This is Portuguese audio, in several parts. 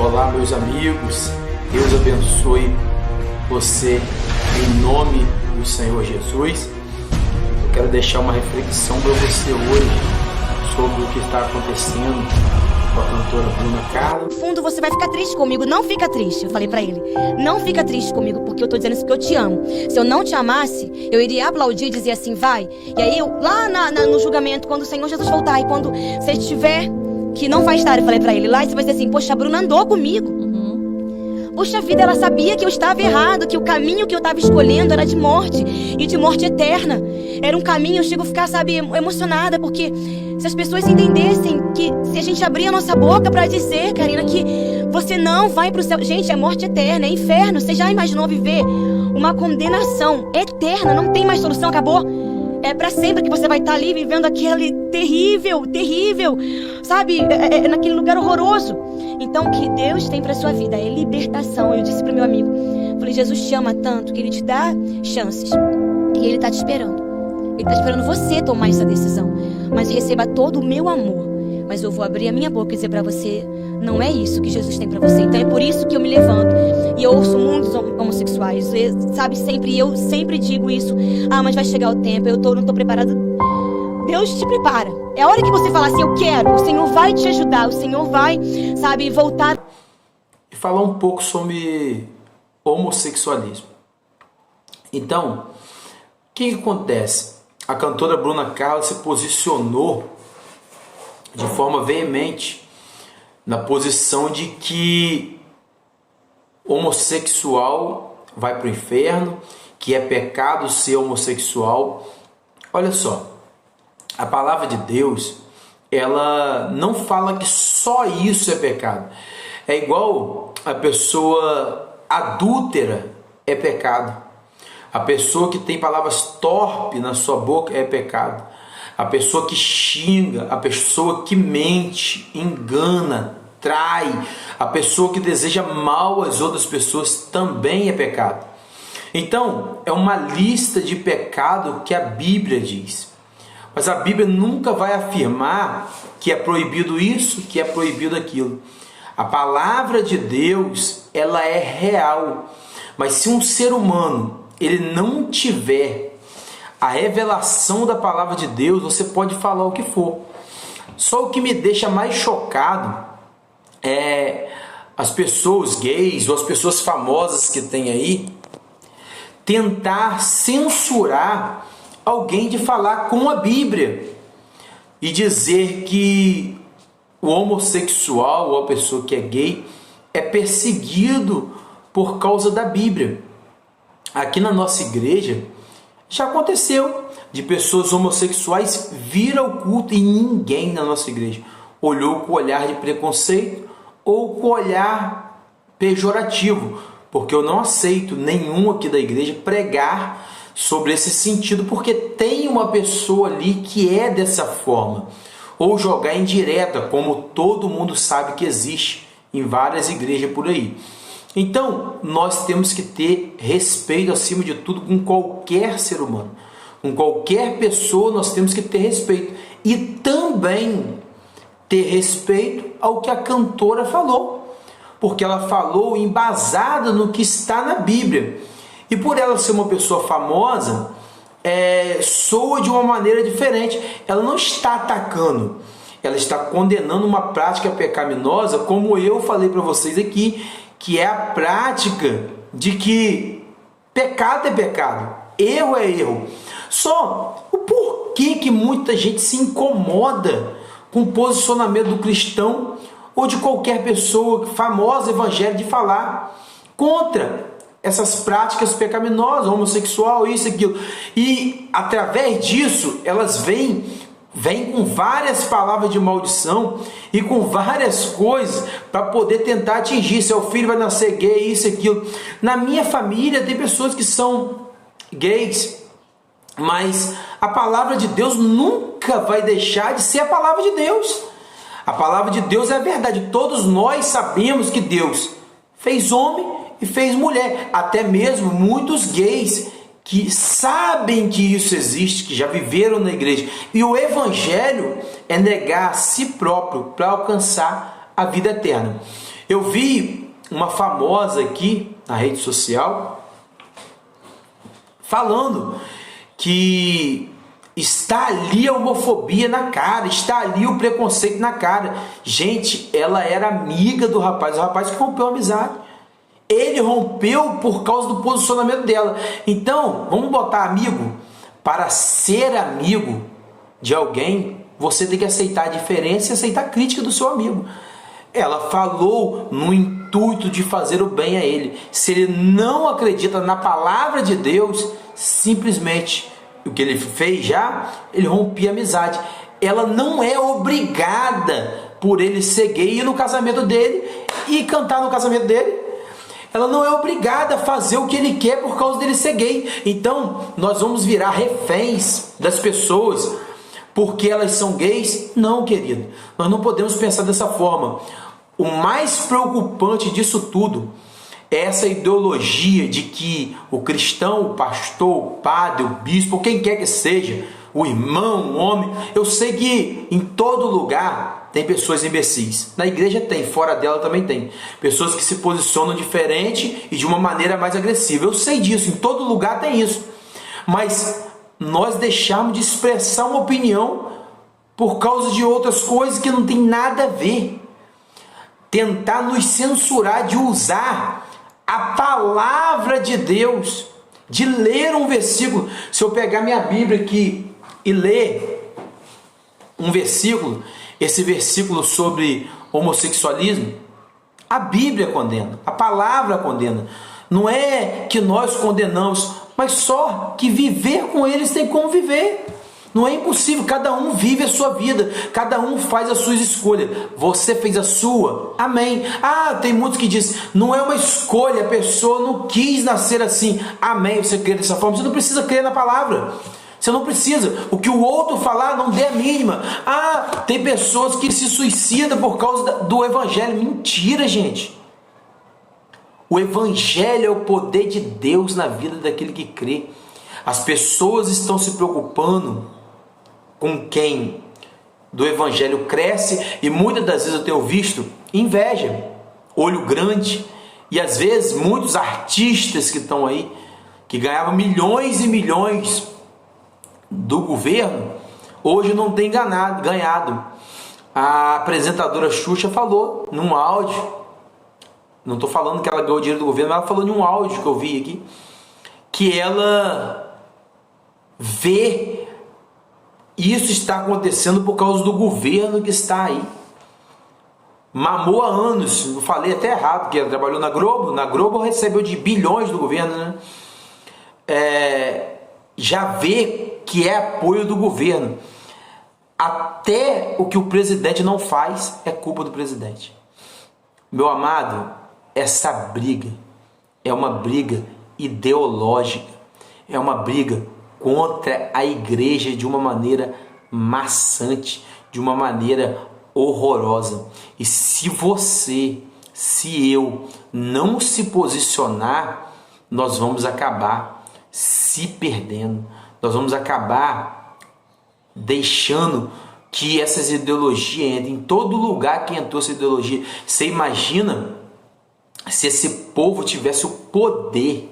Olá, meus amigos, Deus abençoe você em nome do Senhor Jesus. Eu quero deixar uma reflexão para você hoje sobre o que está acontecendo com a cantora Bruna Carla. No fundo você vai ficar triste comigo, não fica triste. Eu falei pra ele, não fica triste comigo, porque eu tô dizendo isso porque eu te amo. Se eu não te amasse, eu iria aplaudir e dizer assim, vai. E aí, lá no julgamento, quando o Senhor Jesus voltar, e quando você estiver, que não vai estar, eu falei pra ele, lá você vai dizer assim, poxa, a Bruna andou comigo. Poxa vida, ela sabia que eu estava errado, que o caminho que eu estava escolhendo era de morte, e de morte eterna. Era um caminho, eu chego a ficar, emocionada, porque se as pessoas entendessem que se a gente abrir a nossa boca para dizer, Karina, que você não vai pro céu, gente, é morte eterna, é inferno. Você já imaginou viver uma condenação eterna? Não tem mais solução, acabou. É para sempre que você vai estar ali vivendo aquele terrível, sabe? Naquele lugar horroroso. Então, o que Deus tem para sua vida é libertação. Eu disse para meu amigo, falei, Jesus te ama tanto que Ele te dá chances. E Ele está te esperando. Ele está esperando você tomar essa decisão. Mas receba todo o meu amor. Mas eu vou abrir a minha boca e dizer para você, não é isso que Jesus tem para você. Então é por isso que eu me levanto e eu ouço muitos homossexuais, sabe, eu sempre digo isso. Ah, mas vai chegar o tempo, não estou preparada. Deus te prepara. É a hora que você falar assim, eu quero, o Senhor vai te ajudar, o Senhor vai, sabe, voltar. E falar um pouco sobre homossexualismo. Então, o que acontece? A cantora Bruna Carla se posicionou de forma veemente na posição de que homossexual vai para o inferno, que é pecado ser homossexual. Olha só, a palavra de Deus, ela não fala que só isso é pecado. É igual a pessoa adúltera é pecado. A pessoa que tem palavras torpes na sua boca é pecado. A pessoa que xinga, a pessoa que mente, engana, trai, a pessoa que deseja mal às outras pessoas também é pecado. Então, é uma lista de pecado que a Bíblia diz. Mas a Bíblia nunca vai afirmar que é proibido isso, que é proibido aquilo. A palavra de Deus, ela é real. Mas se um ser humano, ele não tiver a revelação da palavra de Deus, você pode falar o que for. Só o que me deixa mais chocado é as pessoas gays ou as pessoas famosas que tem aí tentar censurar alguém de falar com a Bíblia e dizer que o homossexual ou a pessoa que é gay é perseguido por causa da Bíblia. Aqui na nossa igreja já aconteceu de pessoas homossexuais vir ao culto e ninguém na nossa igreja olhou com olhar de preconceito ou com olhar pejorativo, porque eu não aceito nenhum aqui da igreja pregar sobre esse sentido, porque tem uma pessoa ali que é dessa forma, ou jogar indireta, como todo mundo sabe que existe em várias igrejas por aí. Então, nós temos que ter respeito, acima de tudo, com qualquer ser humano. Com qualquer pessoa, nós temos que ter respeito. E também ter respeito ao que a cantora falou. Porque ela falou embasada no que está na Bíblia. E por ela ser uma pessoa famosa, soa de uma maneira diferente. Ela não está atacando. Ela está condenando uma prática pecaminosa, como eu falei para vocês aqui, que é a prática de que pecado é pecado, erro é erro. Só o porquê que muita gente se incomoda com o posicionamento do cristão ou de qualquer pessoa famosa evangélica de falar contra essas práticas pecaminosas, homossexual, isso, aquilo. E através disso, elas vêm com várias palavras de maldição e com várias coisas para poder tentar atingir. Seu filho vai nascer gay, isso, aquilo. Na minha família tem pessoas que são gays, mas a palavra de Deus nunca vai deixar de ser a palavra de Deus. A palavra de Deus é a verdade. Todos nós sabemos que Deus fez homem e fez mulher. Até mesmo muitos gays que sabem que isso existe, que já viveram na igreja. E o evangelho é negar a si próprio para alcançar a vida eterna. Eu vi uma famosa aqui na rede social falando que está ali a homofobia na cara, está ali o preconceito na cara. Gente, ela era amiga do rapaz, o rapaz que rompeu a amizade. Ele rompeu por causa do posicionamento dela. Então, vamos botar amigo. Para ser amigo de alguém, você tem que aceitar a diferença e aceitar a crítica do seu amigo. Ela falou no intuito de fazer o bem a ele. Se ele não acredita na palavra de Deus, simplesmente o que ele fez já, ele rompia a amizade. Ela não é obrigada por ele ser gay ir no casamento dele e cantar no casamento dele. Ela não é obrigada a fazer o que ele quer por causa dele ser gay. Então, nós vamos virar reféns das pessoas porque elas são gays? Não, querido. Nós não podemos pensar dessa forma. O mais preocupante disso tudo é essa ideologia de que o cristão, o pastor, o padre, o bispo, quem quer que seja, o irmão, o homem, eu sei que em todo lugar tem pessoas imbecis. Na igreja tem, fora dela também tem. Pessoas que se posicionam diferente e de uma maneira mais agressiva. Eu sei disso, em todo lugar tem isso. Mas nós deixamos de expressar uma opinião por causa de outras coisas que não tem nada a ver. Tentar nos censurar de usar a palavra de Deus, de ler um versículo. Se eu pegar minha Bíblia aqui e ler um versículo, esse versículo sobre homossexualismo, a Bíblia condena, a palavra condena. Não é que nós condenamos, mas só que viver com eles tem como viver. Não é impossível, cada um vive a sua vida, cada um faz as suas escolhas. Você fez a sua, amém. Tem muitos que dizem, não é uma escolha, a pessoa não quis nascer assim, amém. Você crê dessa forma, você não precisa crer na palavra. Você não precisa, o que o outro falar não dê a mínima. Tem pessoas que se suicidam por causa do evangelho. Mentira, gente. O evangelho é o poder de Deus na vida daquele que crê. As pessoas estão se preocupando com quem do evangelho cresce, e muitas das vezes eu tenho visto inveja, olho grande, e às vezes muitos artistas que estão aí, que ganhavam milhões e milhões do governo, hoje não tem ganhado. A apresentadora Xuxa falou num áudio, não estou falando que ela ganhou dinheiro do governo, mas ela falou num áudio que eu vi aqui, que ela vê isso está acontecendo por causa do governo que está aí. Mamou há anos, eu falei até errado, porque ela trabalhou na Globo recebeu de bilhões do governo, né? Já vê que é apoio do governo. Até o que o presidente não faz é culpa do presidente. Meu amado, essa briga é uma briga ideológica, é uma briga contra a igreja de uma maneira maçante, de uma maneira horrorosa. E se eu não se posicionar, nós vamos acabar se perdendo, nós vamos acabar deixando que essas ideologias entrem em todo lugar que entrou essa ideologia. Você imagina se esse povo tivesse o poder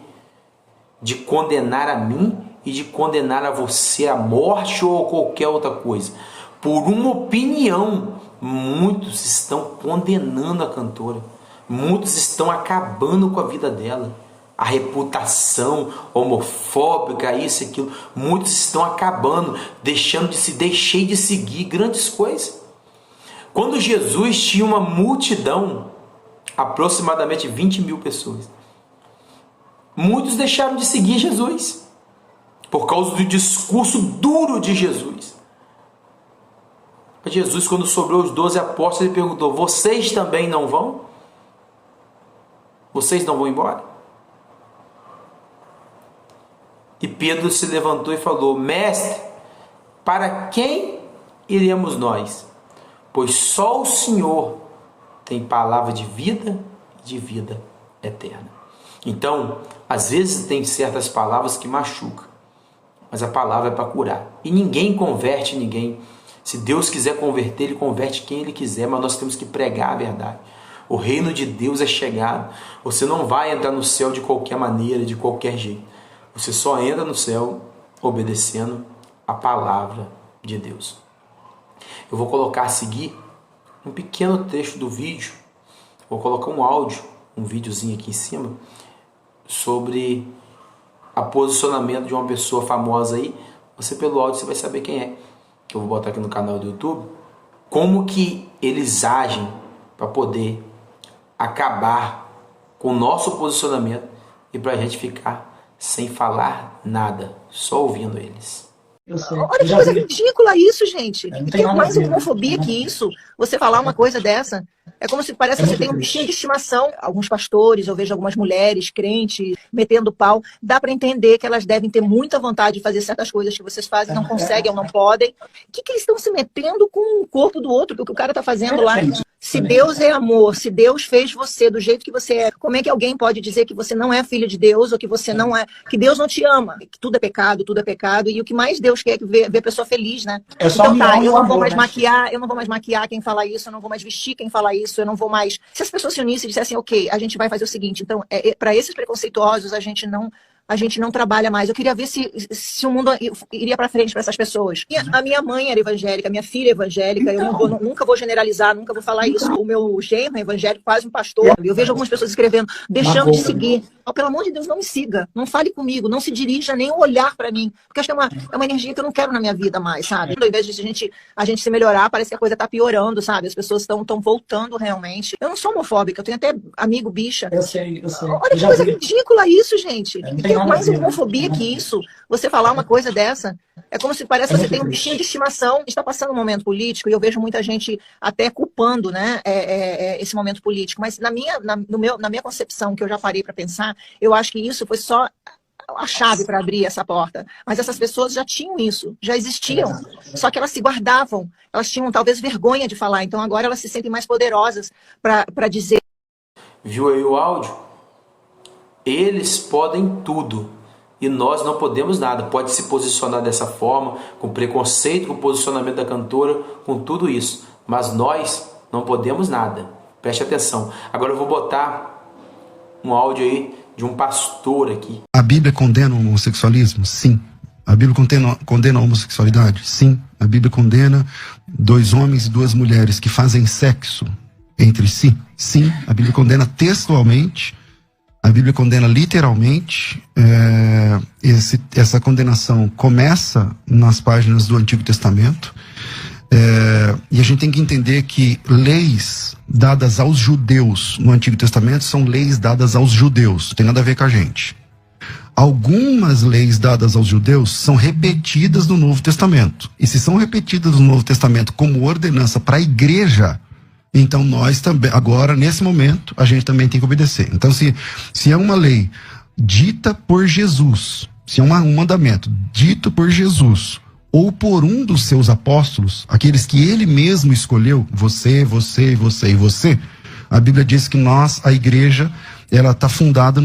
de condenar a mim e de condenar a você à morte ou qualquer outra coisa por uma opinião. Muitos estão condenando a cantora, muitos estão acabando com a vida dela, a reputação homofóbica, isso e aquilo. Muitos estão acabando, deixei de seguir grandes coisas. Quando Jesus tinha uma multidão, aproximadamente 20 mil pessoas, muitos deixaram de seguir Jesus por causa do discurso duro de Jesus. Jesus, quando sobrou os 12 apóstolos, ele perguntou: vocês também não vão? Vocês não vão embora? E Pedro se levantou e falou: mestre, para quem iremos nós? Pois só o Senhor tem palavra de vida e de vida eterna. Então, às vezes tem certas palavras que machucam, mas a palavra é para curar. E ninguém converte ninguém. Se Deus quiser converter, Ele converte quem Ele quiser, mas nós temos que pregar a verdade. O reino de Deus é chegado. Você não vai entrar no céu de qualquer maneira, de qualquer jeito. Você só entra no céu obedecendo a palavra de Deus. Eu vou colocar a seguir um pequeno trecho do vídeo. Vou colocar um áudio, um videozinho aqui em cima, sobre o posicionamento de uma pessoa famosa aí. Você pelo áudio você vai saber quem é. Que eu vou botar aqui no canal do YouTube. Como que eles agem para poder acabar com o nosso posicionamento e para a gente ficar sem falar nada, só ouvindo eles. Olha que coisa ridícula isso, gente. Tem mais homofobia que isso. Você falar uma coisa dessa. É como se parece que você tem um bichinho de estimação. Alguns pastores, eu vejo algumas mulheres crentes metendo pau. Dá para entender que elas devem ter muita vontade de fazer certas coisas que vocês fazem, não conseguem ou não podem. O que eles estão se metendo com o corpo do outro, que o cara tá fazendo lá? Se Deus é amor, se Deus fez você do jeito que você é, como é que alguém pode dizer que você não é filho de Deus ou que você não é, que Deus não te ama? Que tudo é pecado, e o que mais Deus quer é ver a pessoa feliz, né? Então tá, eu não vou mais maquiar, quem fala isso, eu não vou mais vestir quem fala isso, eu não vou mais... Se as pessoas se unissem e dissessem, ok, a gente vai fazer o seguinte, então, para esses preconceituosos, a gente não trabalha mais. Eu queria ver se o mundo iria para frente para essas pessoas. A minha mãe era evangélica, minha filha é evangélica, eu nunca vou generalizar, nunca vou falar isso. O meu genro é evangélico, quase um pastor. Eu vejo algumas pessoas escrevendo, deixando de seguir. Oh, pelo amor de Deus, não me siga, não fale comigo, não se dirija nem olhar para mim, porque acho que é uma energia que eu não quero na minha vida mais, sabe? Ao invés de a gente se melhorar, parece que a coisa tá piorando, sabe? As pessoas estão voltando realmente. Eu não sou homofóbica, eu tenho até amigo bicha. Eu sei. Olha que coisa ridícula isso, gente. Tem mais homofobia que isso. Você falar uma coisa dessa, é como se parece que você tem um bichinho de estimação. Está passando um momento político e eu vejo muita gente até culpando, né, esse momento político. Mas na minha concepção, que eu já parei para pensar, eu acho que isso foi só a chave para abrir essa porta. Mas essas pessoas já tinham isso, já existiam. Só que elas se guardavam. Elas tinham talvez vergonha de falar. Então agora elas se sentem mais poderosas para dizer. Viu aí o áudio? Eles podem tudo e nós não podemos nada. Pode se posicionar dessa forma, com preconceito, com o posicionamento da cantora, com tudo isso. Mas nós não podemos nada. Preste atenção. Agora eu vou botar um áudio aí de um pastor aqui. A Bíblia condena o homossexualismo? Sim. A Bíblia condena a homossexualidade? Sim. A Bíblia condena 2 homens e 2 mulheres que fazem sexo entre si? Sim. A Bíblia condena textualmente. A Bíblia condena literalmente. Essa condenação começa nas páginas do Antigo Testamento. E a gente tem que entender que leis dadas aos judeus no Antigo Testamento são leis dadas aos judeus, não tem nada a ver com a gente. Algumas leis dadas aos judeus são repetidas no Novo Testamento. E se são repetidas no Novo Testamento como ordenança para a igreja, então nós também, agora, nesse momento, a gente também tem que obedecer. Então, se é uma lei dita por Jesus, se é um mandamento dito por Jesus, ou por um dos seus apóstolos, aqueles que ele mesmo escolheu, você, a Bíblia diz que a igreja, ela está fundada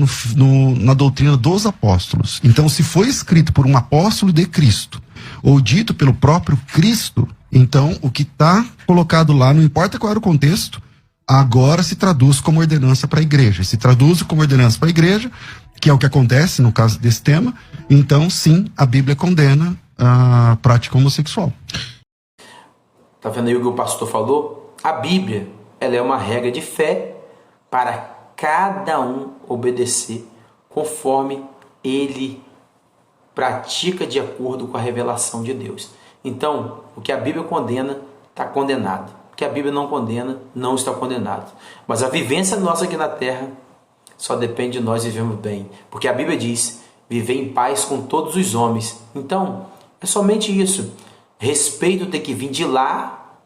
na doutrina dos apóstolos. Então, se foi escrito por um apóstolo de Cristo, ou dito pelo próprio Cristo, então o que está colocado lá, não importa qual era o contexto, agora se traduz como ordenança para a igreja. Se traduz como ordenança para a igreja, que é o que acontece no caso desse tema, então sim, a Bíblia condena a prática homossexual. Tá vendo aí o que o pastor falou? A Bíblia, ela é uma regra de fé para cada um obedecer conforme ele pratica de acordo com a revelação de Deus. Então, o que a Bíblia condena, está condenado. O que a Bíblia não condena, não está condenado. Mas a vivência nossa aqui na terra só depende de nós vivermos bem. Porque a Bíblia diz, viver em paz com todos os homens. Então, é somente isso. Respeito tem que vir de lá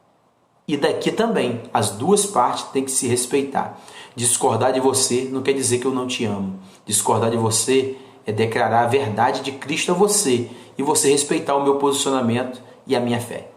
e daqui também. As duas partes têm que se respeitar. Discordar de você não quer dizer que eu não te amo. Discordar de você é declarar a verdade de Cristo a você e você respeitar o meu posicionamento e a minha fé.